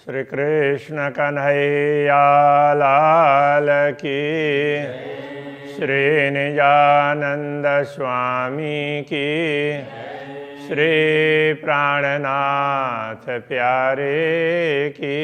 श्री कृष्ण कन्हैया लाल की, श्री निजानंद स्वामी की, श्री प्राणनाथ प्यारे की।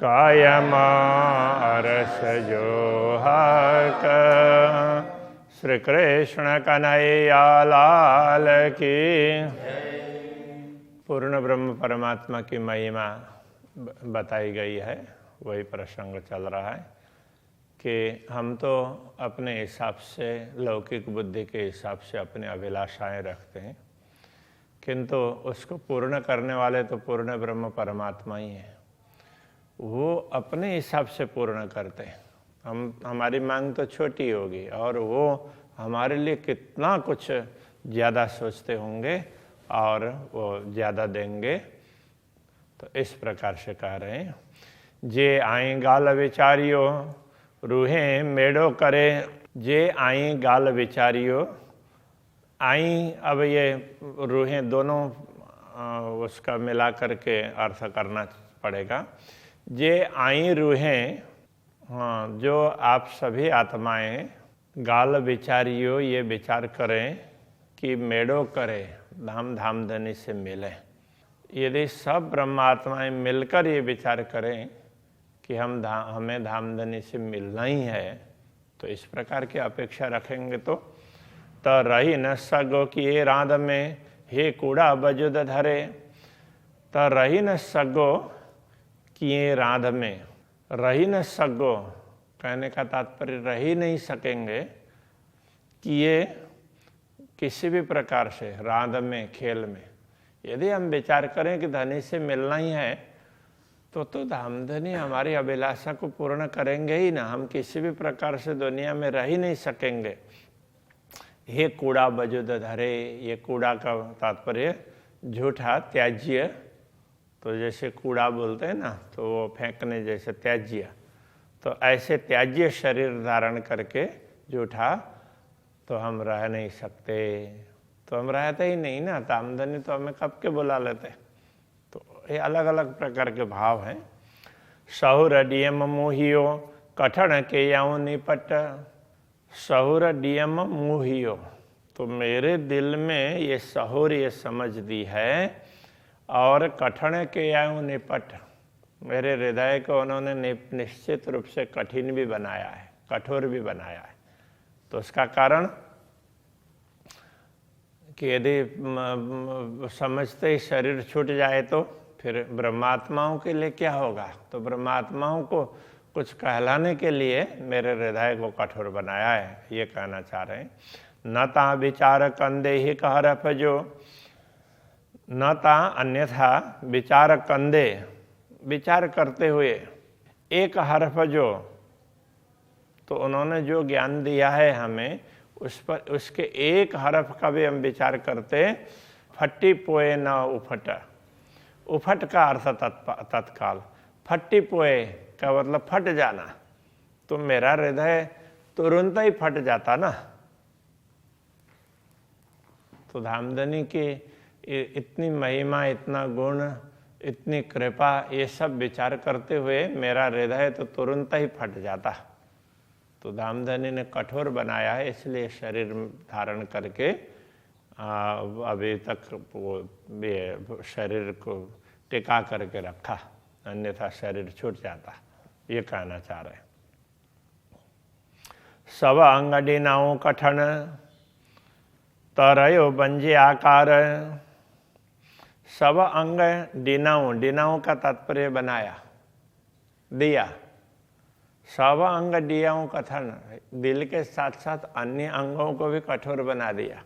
कायम अरस जो हक। श्री कृष्ण कन्हैया लाल की। पूर्ण ब्रह्म परमात्मा की महिमा बताई गई है। वही प्रसंग चल रहा है कि हम तो अपने हिसाब से, लौकिक बुद्धि के हिसाब से अपनी अभिलाषाएं रखते हैं, किंतु उसको पूर्ण करने वाले तो पूर्ण ब्रह्म परमात्मा ही है। वो अपने हिसाब से पूर्ण करते हैं। हमारी मांग तो छोटी होगी और वो हमारे लिए कितना कुछ ज़्यादा सोचते होंगे और वो ज़्यादा देंगे। तो इस प्रकार से कह रहे हैं, जे आई गाल विचारियो रूहें मेड़ो करे। जे आई गाल विचारियो, आई, अब ये रूहें दोनों उसका मिला करके अर्थ करना पड़ेगा। जे आई रूहें, हाँ, जो आप सभी आत्माएं गाल विचारियो, ये विचार करें कि मेड़ो करे, धाम धाम धनी से मिले। यदि सब ब्रह्मात्माएं मिलकर ये विचार करें कि हमें धामधनी से मिलना ही है, तो इस प्रकार की अपेक्षा रखेंगे तो रही न सगो कि ये राध में हे कूड़ा बजुद धरे। त रही न सगो कि ये राध में, रही न सगो कहने का तात्पर्य रह ही नहीं सकेंगे कि ये किसी भी प्रकार से राध में, खेल में, यदि हम विचार करें कि धनी से मिलना ही है तो धामधनी हमारी अभिलाषा को पूर्ण करेंगे ही ना। हम किसी भी प्रकार से दुनिया में रह ही नहीं सकेंगे। हे कूड़ा बजुद धरे, ये कूड़ा का तात्पर्य झूठा, त्याज्य। तो जैसे कूड़ा बोलते हैं ना, तो वो फेंकने जैसे त्याज्य। तो ऐसे त्याज्य शरीर धारण करके झूठा तो हम रह नहीं सकते। तो हम रहते ही नहीं ना, धामधनी तो हमें कब के बुला लेते। तो ये अलग अलग प्रकार के भाव हैं। सहुर डियम मोहियो कठण के याऊं निपट। सहुर डियम मोहियो, तो मेरे दिल में ये सहुर, ये समझ दी है, और कठण के याऊं निपट, मेरे हृदय को उन्होंने निश्चित रूप से कठिन भी बनाया है, कठोर भी बनाया है। तो उसका कारण कि यदि समझते ही शरीर छूट जाए तो फिर ब्रह्मात्माओं के लिए क्या होगा। तो ब्रह्मात्माओं को कुछ कहलाने के लिए मेरे हृदय को कठोर बनाया है, ये कहना चाह रहे हैं। न ता विचार कंदे ही कह रफजो, न ता अन्यथा विचार कंदे, विचार करते हुए एक हरफ जो, तो उन्होंने जो ज्ञान दिया है हमें, उस पर उसके एक हरफ का भी हम विचार करते। फट्टी पोए न उफट, उफट का अर्थ तत्काल, फट्टी पोए का मतलब फट जाना। तो मेरा हृदय तुरंत ही फट जाता ना। तो धामधनी की इतनी महिमा, इतना गुण, इतनी कृपा, ये सब विचार करते हुए मेरा हृदय तो तुरंत ही फट जाता। तो धामधनी ने कठोर बनाया है, इसलिए शरीर धारण करके अभी तक वो शरीर को टिका करके रखा, अन्यथा शरीर छूट जाता। ये कहना चाह रहे हैं। सब अंग डिनाऊ कठन तरयो बंजे आकार। सब अंग डिनाऊ, डिनाऊ का तात्पर्य बनाया, दिया। सब अंग डियाऊ कथन, दिल के साथ साथ अन्य अंगों को भी कठोर बना दिया।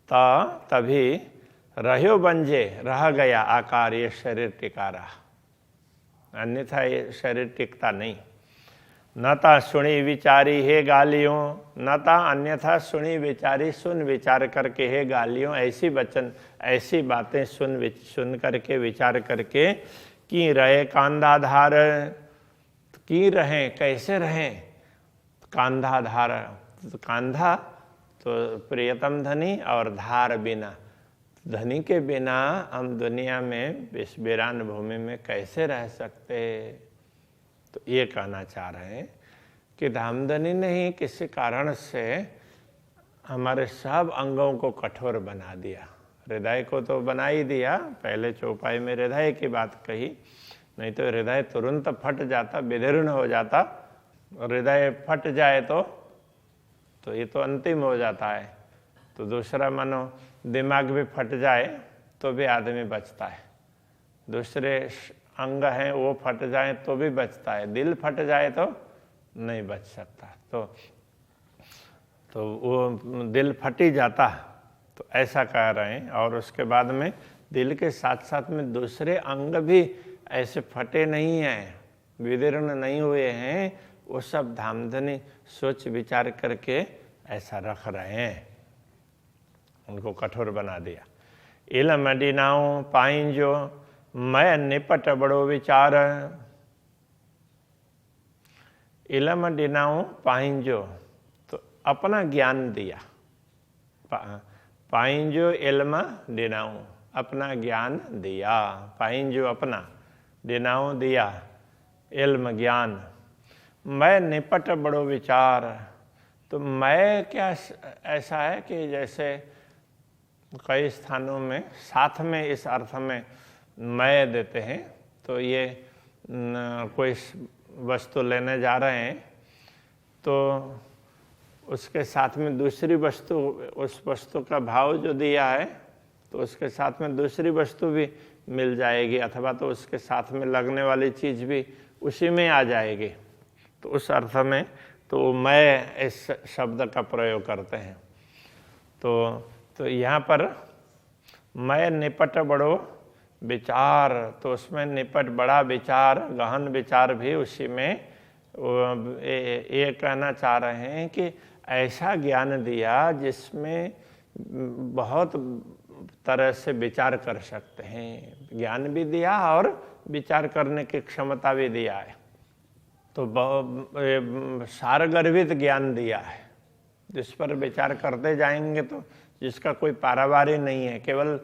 तभी रह्यो बंजे, रह गया आकार, ये शरीर टिका रहा, अन्यथा ये शरीर टिकता नहीं। न ता सुनी विचारी हे गालियों, न ता अन्यथा सुनी विचारी, सुन विचार करके हे गालियों, ऐसी वचन ऐसी बातें सुन करके विचार करके की रहे कांधाधार, की रहें कैसे रहें कांधाधार, कांधा तो प्रियतम धनी और धार बिना, धनी के बिना हम दुनिया में इस वीरान भूमि में कैसे रह सकते। तो ये कहना चाह रहे हैं कि धामधनी ने ही किसी कारण से हमारे सब अंगों को कठोर बना दिया। हृदय को तो बना ही दिया, पहले चौपाई में हृदय की बात कही, नहीं तो हृदय तुरंत फट जाता, विदीर्ण हो जाता। हृदय फट जाए तो ये तो अंतिम हो जाता है। तो दूसरा मानो दिमाग भी फट जाए तो भी आदमी बचता है, दूसरे अंग हैं वो फट जाए तो भी बचता है, दिल फट जाए तो नहीं बच सकता। तो वो दिल फट ही जाता, तो ऐसा कह रहे हैं। और उसके बाद में दिल के साथ साथ में दूसरे अंग भी ऐसे फटे नहीं हैं, विदीर्ण नहीं हुए हैं, वो सब धामधनी सोच विचार करके ऐसा रख रहे हैं, उनको कठोर बना दिया। इलम डिनाओ पाइंजो मैं निपट बड़ो विचार, इलम डिनाओ पाइंजो तो अपना ज्ञान दिया, पाइंजो इल्म डिनाओ अपना ज्ञान दिया, पाइंजो अपना डिनाओ दिया इल्म ज्ञान, मैं निपट बड़ो विचार। तो मैं क्या ऐसा है कि जैसे कई स्थानों में साथ में इस अर्थ में मैं देते हैं, तो ये कोई वस्तु लेने जा रहे हैं तो उसके साथ में दूसरी वस्तु, उस वस्तु का भाव जो दिया है तो उसके साथ में दूसरी वस्तु भी मिल जाएगी, अथवा तो उसके साथ में लगने वाली चीज़ भी उसी में आ जाएगी। तो उस अर्थ में तो मैं इस शब्द का प्रयोग करते हैं। तो यहाँ पर मैं निपट बड़ो विचार, तो उसमें निपट बड़ा विचार, गहन विचार भी उसी में ये कहना चाह रहे हैं कि ऐसा ज्ञान दिया जिसमें बहुत तरह से विचार कर सकते हैं, ज्ञान भी दिया और विचार करने की क्षमता भी दिया है। तो सारगर्भित ज्ञान दिया है, जिस पर विचार करते जाएंगे तो जिसका कोई पारावार ही नहीं है, केवल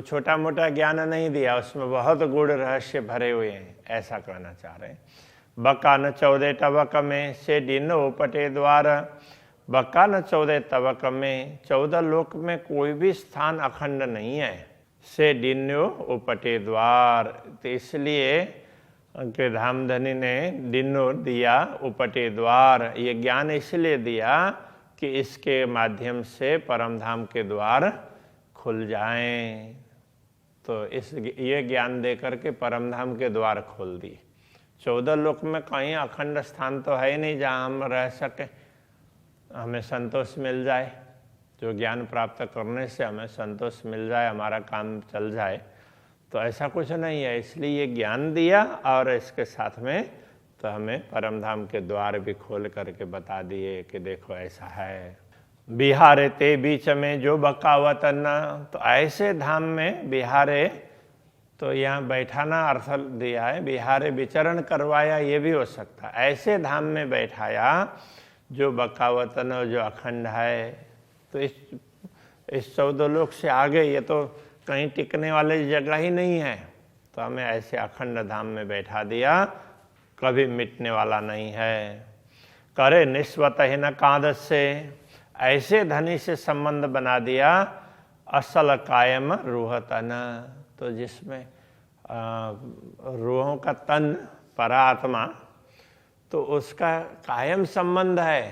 छोटा मोटा ज्ञान नहीं दिया, उसमें बहुत गूढ़ रहस्य भरे हुए हैं, ऐसा कहना चाह रहे हैं। बक्का न 14 तवक में से डिन उपटे द्वार, बक्का न 14 तवक में 14 लोक में कोई भी स्थान अखंड नहीं है, से डिन्यो उपटे द्वार। तो इसलिए कि धामधनी ने डिनो दिया उपटे द्वार, ये ज्ञान इसलिए दिया कि इसके माध्यम से परम धाम के द्वार खुल जाएं। तो ये ज्ञान दे करके परम धाम के द्वार खोल दिए। 14 लोक में कहीं अखंड स्थान तो है ही नहीं जहाँ हम रह सके, हमें संतोष मिल जाए, जो ज्ञान प्राप्त करने से हमें संतोष मिल जाए, हमारा काम चल जाए, तो ऐसा कुछ नहीं है। इसलिए ये ज्ञान दिया और इसके साथ में तो हमें परम धाम के द्वार भी खोल करके बता दिए कि देखो ऐसा है। बिहारे ते बीच में जो बकावत न, तो ऐसे धाम में बिहारे, तो यहाँ बैठाना अर्थ दिया है, बिहारे विचरण करवाया, ये भी हो सकता है। ऐसे धाम में बैठाया जो बकावतन, जो अखंड है। तो इस 14 लोक से आगे ये तो कहीं टिकने वाली जगह ही नहीं है, तो हमें ऐसे अखंड धाम में बैठा दिया, कभी मिटने वाला नहीं है। करे निस्वत ही न कांद से, ऐसे धनी से संबंध बना दिया, असल कायम रूह तन, तो जिसमें रूहों का तन परात्मा, तो उसका कायम संबंध है।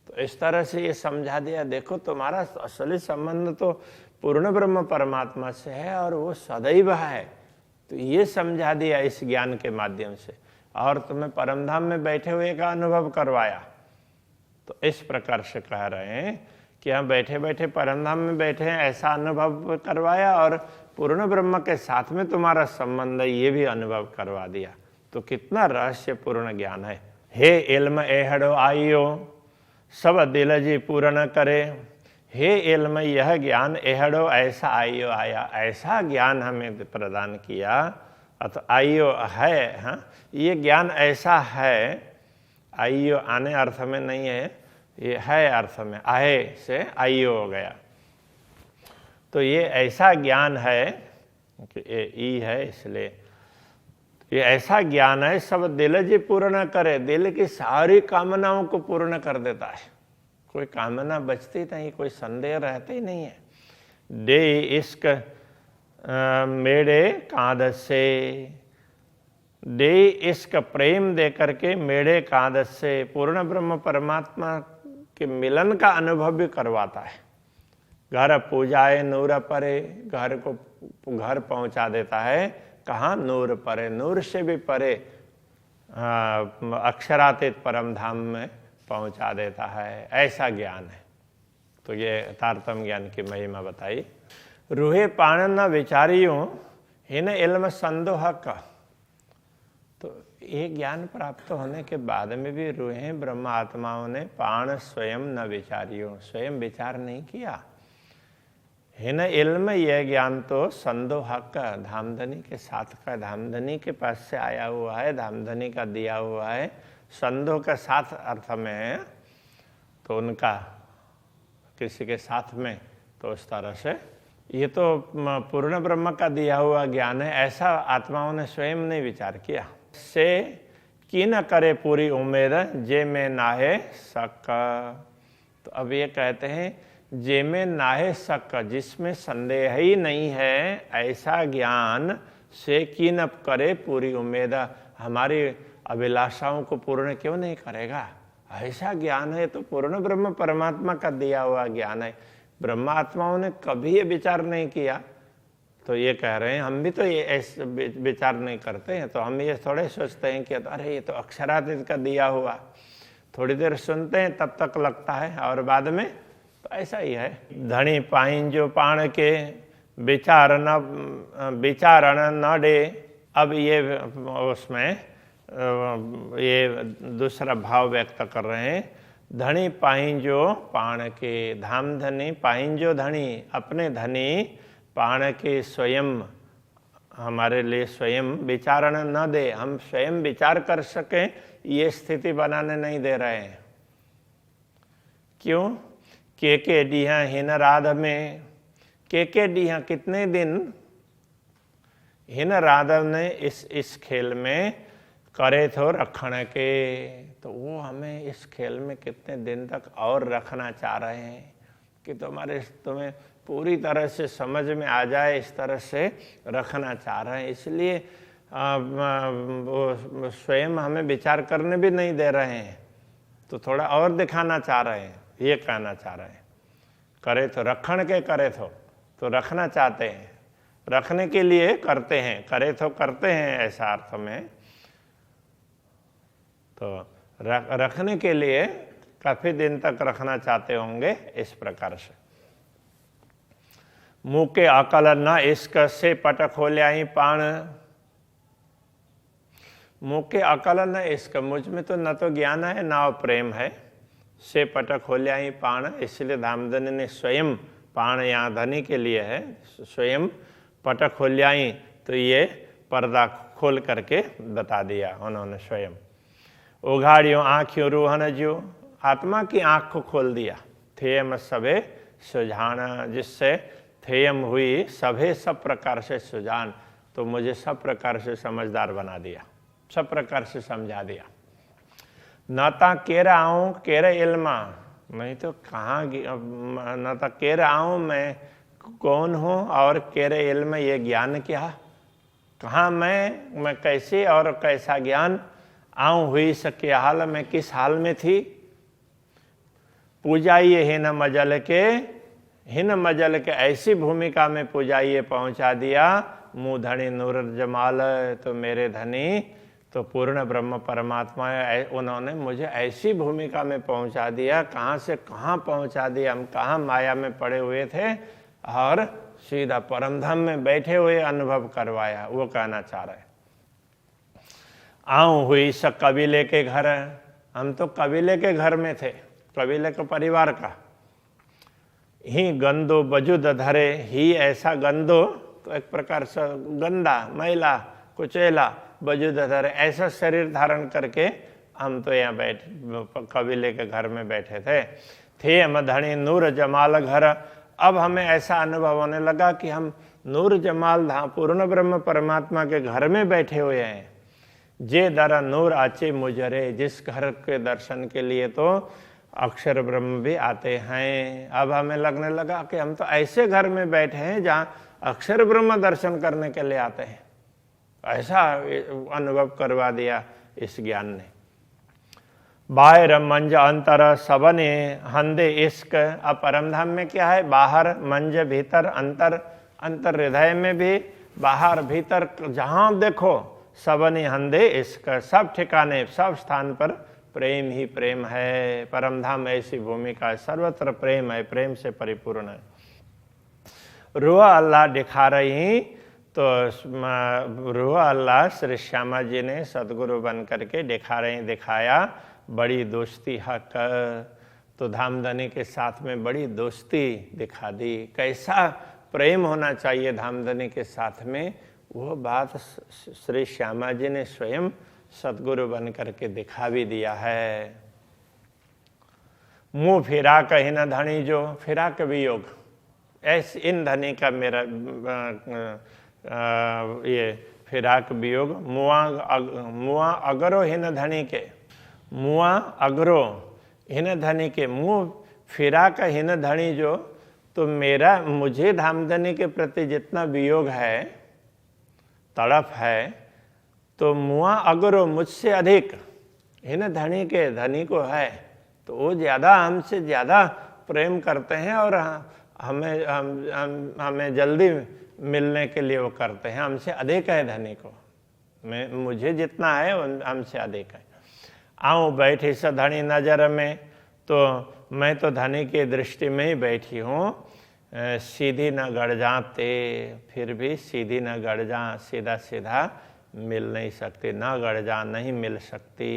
तो इस तरह से ये समझा दिया, देखो तुम्हारा असली संबंध तो पूर्ण ब्रह्म परमात्मा से है और वो सदैव है। तो ये समझा दिया इस ज्ञान के माध्यम से, और तुम्हें परमधाम में बैठे हुए का अनुभव करवाया। तो इस प्रकार से कह रहे हैं कि हम बैठे बैठे परमधाम में बैठे हैं ऐसा अनुभव करवाया, और पूर्ण ब्रह्म के साथ में तुम्हारा संबंध है ये भी अनुभव करवा दिया। तो कितना रहस्यपूर्ण ज्ञान है। हे इल्म एहड़ो आइयो सब दिल जी पूर्ण करे, हे इल्म यह ज्ञान एहड़ो ऐसा आइयो आया, ऐसा ज्ञान हमें प्रदान किया। अतः आइयो है, हाँ ये ज्ञान ऐसा है, आइयो आने अर्थ में नहीं है, ये है अर्थ में, आए से आइयो हो गया। तो ये ऐसा ज्ञान है कि ये ई है, इसलिए ये ऐसा ज्ञान है सब दिल जी पूर्ण करे, दिल की सारी कामनाओं को पूर्ण कर देता है, कोई कामना बचती नहीं, कोई संदेह रहते ही नहीं है। दे इश्क मेरे कांध से, दे इश्क प्रेम दे करके मेरे कांध से पूर्ण ब्रह्म परमात्मा के मिलन का अनुभव भी करवाता है। घर पूजाए नूर परे, घर को घर पहुंचा देता है, कहाँ नूर परे, नूर से भी परे अक्षरातीत परम धाम में पहुंचा देता है, ऐसा ज्ञान है। तो ये तारतम्य ज्ञान की महिमा बताई। रूहे पाण न विचारियों हिन इल्म संदोह का, तो ये ज्ञान प्राप्त होने के बाद में भी रूहे ब्रह्म आत्माओं ने पाण स्वयं न विचारियों, स्वयं विचार नहीं किया। हिन इल्म यह ज्ञान तो संदोह का, धामधनी के साथ का, धामधनी के पास से आया हुआ है, धामधनी का दिया हुआ है, संदोह का साथ अर्थ में है, तो उनका किसी के साथ में, तो उस तरह से ये तो पूर्ण ब्रह्म का दिया हुआ ज्ञान है, ऐसा आत्माओं ने स्वयं नहीं विचार किया। से की न करे पूरी उम्मीद जे में नाहे सक, तो अब ये कहते हैं जे में नाहे सक, जिसमें संदेह ही नहीं है, ऐसा ज्ञान से की न करे पूरी उम्मीद, हमारी अभिलाषाओं को पूर्ण क्यों नहीं करेगा। ऐसा ज्ञान है तो पूर्ण ब्रह्म परमात्मा का दिया हुआ ज्ञान है, ब्रह्मात्माओं ने कभी ये विचार नहीं किया। तो ये कह रहे हैं हम भी तो ये ऐसे विचार नहीं करते हैं, तो हम ये थोड़े सोचते हैं कि अरे ये तो अक्षरातीत का दिया हुआ, थोड़ी देर सुनते हैं तब तक लगता है और बाद में, तो ऐसा ही है। धनी पाइन जो पाण के विचारण न डे, अब ये उसमें ये दूसरा भाव व्यक्त कर रहे हैं। धनी पाइन जो पाण के, धाम धनी पाइन जो धनी, अपने धनी पाण के स्वयं हमारे लिए स्वयं विचारण न दे, हम स्वयं विचार कर सकें ये स्थिति बनाने नहीं दे रहे हैं। क्यों? के डीहा हिन राध में, के डीहा कितने दिन हिन राधव ने इस खेल में करे थो रखण के, तो वो हमें इस खेल में कितने दिन तक और रखना चाह रहे हैं कि तुम्हें पूरी तरह से समझ में आ जाए, इस तरह से रखना चाह रहे हैं। इसलिए वो स्वयं हमें विचार करने भी नहीं दे रहे हैं, तो थोड़ा और दिखाना चाह रहे हैं, ये कहना चाह रहे हैं। करे तो रखण के, करे तो रखना चाहते हैं, रखने के लिए करते हैं, करे तो करते हैं, ऐसा अर्थ में। तो रखने के लिए काफी दिन तक रखना चाहते होंगे, इस प्रकार से। मुँह के अकल न इश्क से पट खोल्याई पाण, मुँह के अकल न इश्क, मुझ में तो न तो ज्ञान है न प्रेम है। से पट खोल्याई पाण, इसलिए धामधनी ने स्वयं, पाण यहाँ धनी के लिए है, स्वयं पट खोल्याई, तो ये पर्दा खोल करके बता दिया उन्होंने स्वयं। उघाड़ियों आँखियों रूहन जो, आत्मा की आँख को खोल दिया। थेयम सभे सुजान, जिससे थेयम हुई सभे सब प्रकार से सुजान, तो मुझे सब प्रकार से समझदार बना दिया, सब प्रकार से समझा दिया। नाता केर आऊँ केर इल्मा, नहीं तो कहाँ नाता केर आऊँ मैं कौन हूँ और केर इल्म ये ज्ञान क्या, कहाँ मैं कैसे और कैसा ज्ञान आऊँ हुई सके हाल में, किस हाल में थी। पूजाइए हिन मजल के, हिन मजल के ऐसी भूमिका में पूजाइए पहुंचा दिया। मुँह धनी नूर जमाल, तो मेरे धनी तो पूर्ण ब्रह्म परमात्मा है, उन्होंने मुझे ऐसी भूमिका में पहुंचा दिया, कहाँ से कहाँ पहुंचा दिया। हम कहाँ माया में पड़े हुए थे और सीधा परमधाम में बैठे हुए अनुभव करवाया, वो कहना चाह रहे। आऊँ हुई स कबीले के घर, हम तो कबीले के घर में थे, कबीले के परिवार का। ही गंदो बजुद धरे, ही ऐसा गंदो तो एक प्रकार से गंदा, मैला, कुचेला, बजुद धरे, ऐसा शरीर धारण करके हम तो यहाँ कबीले के घर में बैठे थे हम धनी नूर जमाल घर। अब हमें ऐसा अनुभव होने लगा कि हम नूर जमाल धाम पूर्ण ब्रह्म परमात्मा के घर में बैठे हुए हैं। जे दर नूर आचे मुजरे, जिस घर के दर्शन के लिए तो अक्षर ब्रह्म भी आते हैं। अब हमें लगने लगा कि हम तो ऐसे घर में बैठे हैं जहाँ अक्षर ब्रह्म दर्शन करने के लिए आते हैं। ऐसा अनुभव करवा दिया इस ज्ञान ने। बाहर मंज अंतर सबने हंदे इश्क। अब परम धाम में क्या है? बाहर मंज, भीतर अंतर, अंतर हृदय में भी, बाहर भीतर, जहाँ देखो सबने हंदे इश्क, सब ठिकाने सब स्थान पर प्रेम ही प्रेम है। परम धाम ऐसी भूमिका है, सर्वत्र प्रेम है, प्रेम से परिपूर्ण है। रुआ अल्लाह दिखा रही, तो रुआ अल्लाह श्री श्यामा जी ने सदगुरु बन करके दिखाया बड़ी दोस्ती हक। तो धामधनी के साथ में बड़ी दोस्ती दिखा दी। कैसा प्रेम होना चाहिए धामधनी के साथ में, वो बात श्री श्यामा जी ने स्वयं सदगुरु बन करके दिखा भी दिया है। मुँह फिरा कहीं न धनी जो, फिरा के वियोग, ऐसे इन धनी का मेरा ये फिराक वियोग। मुआ अगरो हिन धनी के, मुआ अगरो हिन धनी के, मुँह फिरा का हिन धनी जो। तो मेरा, मुझे धामधनी के प्रति जितना वियोग है, तड़प है, तो मुआ अगरो मुझसे अधिक हिन धनी के, धनी को है, तो वो ज़्यादा हमसे ज़्यादा प्रेम करते हैं और हमें जल्दी मिलने के लिए वो करते हैं। हमसे अधिक है धनी को, मुझे जितना है हमसे अधिक है। आऊँ बैठी स धनी नज़र में, तो मैं तो धनी की दृष्टि में ही बैठी हूँ। सीधी न गड़ जाते, फिर भी सीधी न गड़ जा, सीधा सीधा मिल नहीं सकती, न गड़ जा, नहीं मिल सकती।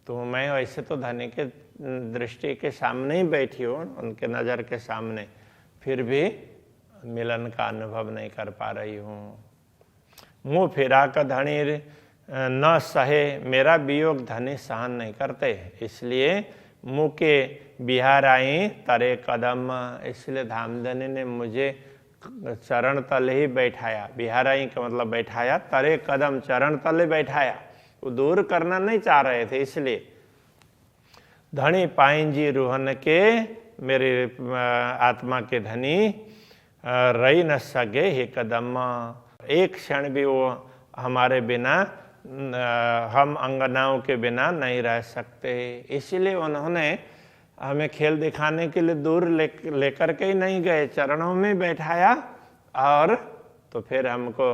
तो मैं वैसे तो धनी के दृष्टि के सामने ही बैठी हूँ, उनके नज़र के सामने, फिर भी मिलन का अनुभव नहीं कर पा रही हूँ। मुँह फिरा का धनी न सहे, मेरा वियोग धनी सहन नहीं करते, इसलिए मुँह के बिहार आई तरे कदम। इसलिए धामधनी ने मुझे चरण तले ही बैठाया। बिहार आई का मतलब बैठाया, तरे कदम, चरण तले बैठाया। वो दूर करना नहीं चाह रहे थे, इसलिए। धनी पाइन जी रूहन के, मेरे आत्मा के धनी रही न सके ही कदम। एक क्षण भी वो हमारे बिना, हम अंगनाओं के बिना नहीं रह सकते। इसलिए उन्होंने हमें खेल दिखाने के लिए दूर लेकर के ही नहीं गए, चरणों में बैठाया और तो फिर हमको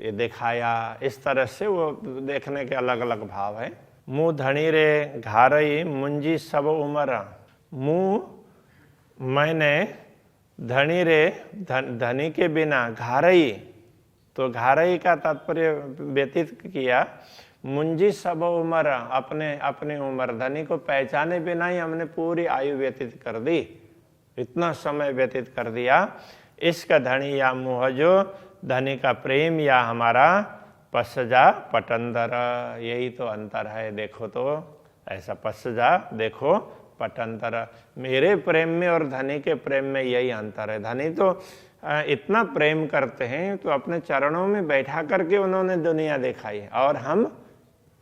ये दिखाया। इस तरह से वो देखने के अलग अलग भाव है। मुँह धनी रे घारई मुंजी सब उम्र। मुँह मैंने धनी रे, धनी के बिना, घारई, तो घारई का तात्पर्य व्यतीत किया। मुंजी सब उम्र, अपने उम्र, धनी को पहचाने बिना ही हमने पूरी आयु व्यतीत कर दी, इतना समय व्यतीत कर दिया। इसका धनी या मुँह जो, धनी का प्रेम या हमारा पसजा पटंदर, यही तो अंतर है। देखो तो ऐसा पसजा, देखो पटंतर, मेरे प्रेम में और धनी के प्रेम में यही अंतर है। धनी तो इतना प्रेम करते हैं, तो अपने चरणों में बैठा करके उन्होंने दुनिया दिखाई, और हम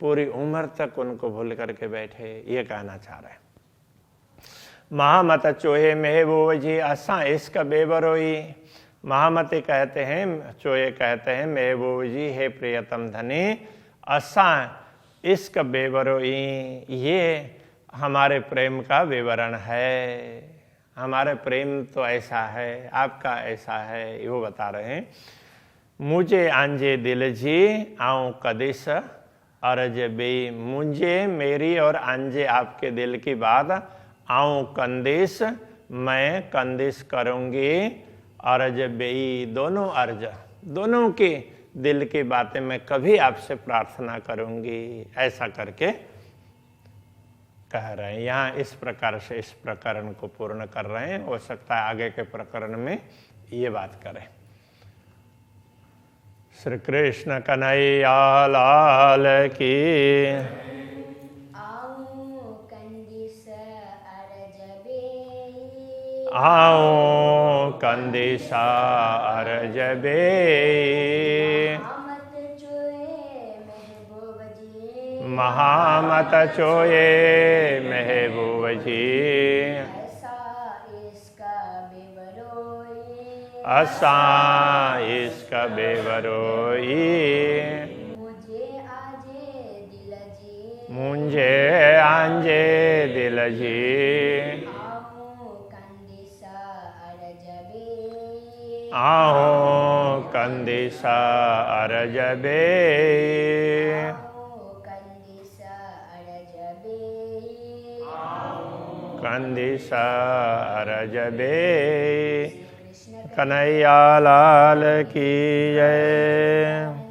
पूरी उम्र तक उनको भूल करके बैठे, ये कहना चाह रहे हैं। महामत चोहे महबूब जी असा इसका बेबरोई। महामती कहते हैं, चोहे कहते हैं, महबूब जी हे प्रियतम धनी, असा इसका बेबरोई, ये हमारे प्रेम का विवरण है। हमारे प्रेम तो ऐसा है, आपका ऐसा है, वो बता रहे हैं। मुझे आंजे दिल जी आऊँ कदिस अर्ज बे, मुझे, मेरी और आंजे आपके दिल की बात, आऊँ कंदिस, मैं कंदिस करूँगी, अर्ज बे, दोनों अर्ज, दोनों की दिल की बातें मैं कभी आपसे प्रार्थना करूंगी, ऐसा करके कह रहे हैं। यहाँ इस प्रकार से इस प्रकरण को पूर्ण कर रहे हैं। हो सकता है आगे के प्रकरण में ये बात करें। श्री कृष्ण कन्हैया लाल की। आओ कंदिसा अरजबे, महामत चोए महबूब जी, असा इसका बेवरोई, मुझे आंजे दिल जी, आओ कंदिसा अरजबे, कंदिसा अरजबे। कन्हैया लाल की जय।